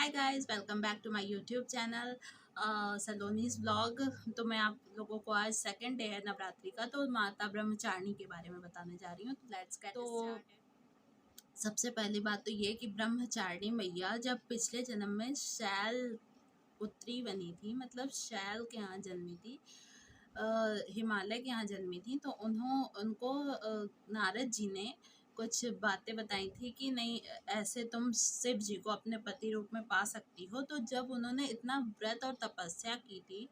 Hi guys, welcome back to my YouTube channel Saloni's blog. तो मैं आप लोगों को आज सेकंड डे है नवरात्रि का, तो माता ब्रह्मचारिणी के बारे में बताने जा रही हूँ। तो लेट्स गेट स्टार्टेड। सबसे पहली बात तो ये कि ब्रह्मचारिणी मैया जब पिछले जन्म में शैल पुत्री बनी थी, मतलब शैल के यहाँ जन्मी थी, हिमालय के यहाँ जन्मी थी। तो उनको नारद जी ने कुछ बातें बताई थी कि नहीं, ऐसे तुम शिव जी को अपने पति रूप में पा सकती हो। तो जब उन्होंने इतना व्रत और तपस्या की थी,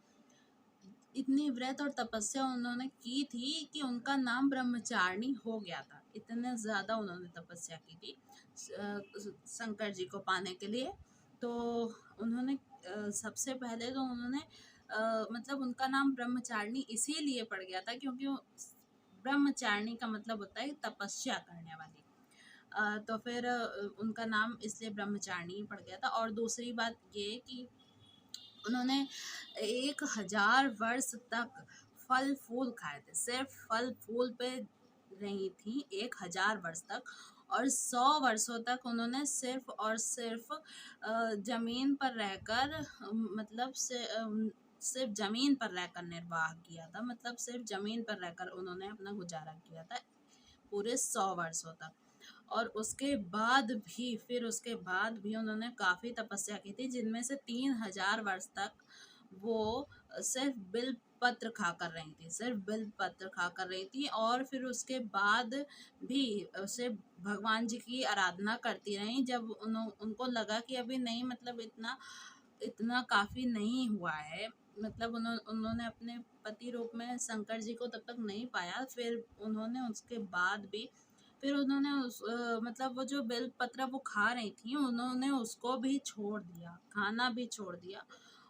इतनी व्रत और तपस्या उन्होंने की थी कि उनका नाम ब्रह्मचारिणी हो गया था। इतने ज़्यादा उन्होंने तपस्या की थी शंकर जी को पाने के लिए। तो उन्होंने सबसे पहले तो उन्होंने मतलब उनका नाम ब्रह्मचारिणी इसीलिए पड़ गया था क्योंकि ब्रह्मचारिणी का मतलब होता है तपस्या करने वाली। तो फिर उनका नाम इसलिए ब्रह्मचारिणी पड़ गया था। और दूसरी बात ये कि उन्होंने 1000 वर्ष तक फल फूल खाए थे, सिर्फ फल फूल पे रही थी 1000 वर्ष तक। और 100 वर्षों तक उन्होंने सिर्फ और सिर्फ जमीन पर रहकर मतलब सिर्फ जमीन पर रहकर निर्वाह किया था, मतलब सिर्फ जमीन पर रहकर उन्होंने अपना गुजारा किया था पूरे 100 वर्षों तक। और उसके बाद भी उन्होंने काफ़ी तपस्या की थी, जिनमें से 3000 वर्ष तक वो सिर्फ बिल पत्र खा कर रही थी, सिर्फ बिल पत्र खा कर रही थी। और फिर उसके बाद भी सिर्फ भगवान जी की आराधना करती रही। जब उनको लगा कि अभी नहीं, मतलब इतना इतना काफ़ी नहीं हुआ है, मतलब उन्होंने अपने पति रूप में शंकर जी को तब तक नहीं पाया। फिर उन्होंने उसके बाद भी फिर उन्होंने मतलब वो जो बेल पत्र वो खा रही थी, उन्होंने उसको भी छोड़ दिया, खाना भी छोड़ दिया।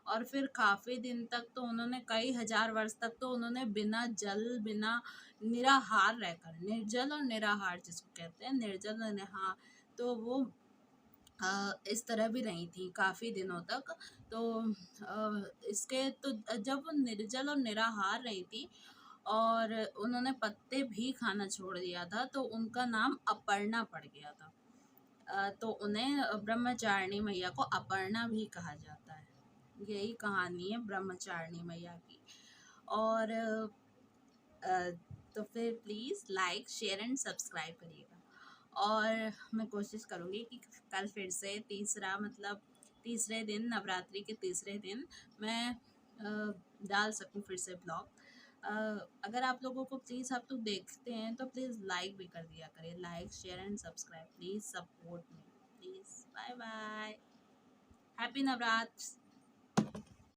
और फिर काफ़ी दिन तक तो उन्होंने कई हजार वर्ष तक तो उन्होंने बिना जल, बिना निराहार रहकर, निर्जल और निराहार जिसको कहते हैं, निर्जल और निराहार, तो वो इस तरह भी रही थी काफ़ी दिनों तक। तो इसके तो जब वो निर्जल और निराहार रही थी और उन्होंने पत्ते भी खाना छोड़ दिया था, तो उनका नाम अपर्णा पड़ गया था। तो उन्हें ब्रह्मचारिणी मैया को अपर्णा भी कहा जाता है। यही कहानी है ब्रह्मचारिणी मैया की। और तो फिर please like, share and subscribe करिएगा। और मैं कोशिश करूँगी कि कल फिर से तीसरे दिन, नवरात्रि के तीसरे दिन मैं डाल सकूँ फिर से ब्लॉग। अगर आप लोगों को प्लीज़, आप लोग देखते हैं तो प्लीज़ लाइक भी कर दिया करें, like, share and subscribe, please support me, please. Bye bye, happy Navratra.